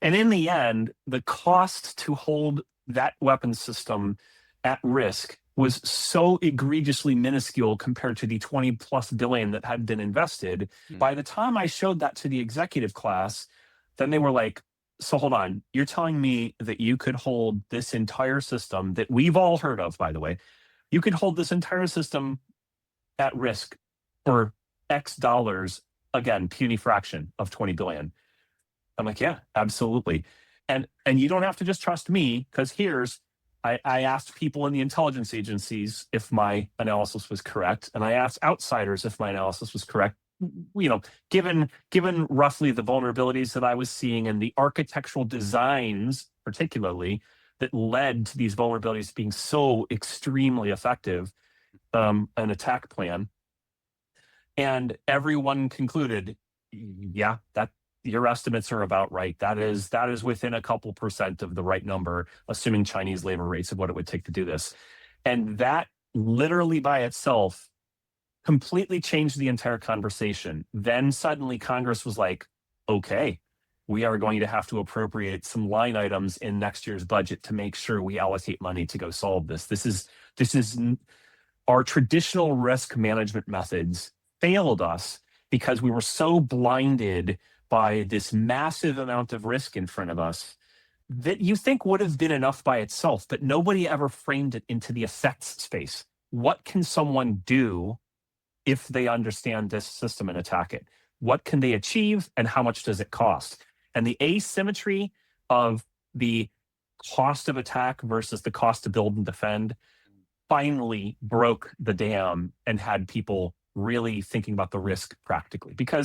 And in the end, the cost to hold that weapon system at risk was so egregiously minuscule compared to the 20 plus billion that had been invested. By the time I showed that to the executive class, then they were like, so hold on, you're telling me that you could hold this entire system that we've all heard of, by the way, you could hold this entire system at risk for X dollars, again, puny fraction of 20 billion. I'm like, yeah, absolutely. And you don't have to just trust me, because I asked people in the intelligence agencies if my analysis was correct, and I asked outsiders if my analysis was correct. Given roughly the vulnerabilities that I was seeing and the architectural designs, particularly, that led to these vulnerabilities being so extremely effective, an attack plan. And everyone concluded, yeah, that your estimates are about right. That is within a couple percent of the right number, assuming Chinese labor rates of what it would take to do this. And that literally by itself completely changed the entire conversation. Then suddenly Congress was like, okay, we are going to have to appropriate some line items in next year's budget to make sure we allocate money to go solve this. This is our traditional risk management methods failed us because we were so blinded by this massive amount of risk in front of us that you think would have been enough by itself, but nobody ever framed it into the effects space. What can someone do if they understand this system and attack it? What can they achieve and how much does it cost? And the asymmetry of the cost of attack versus the cost to build and defend finally broke the dam and had people really thinking about the risk practically. Because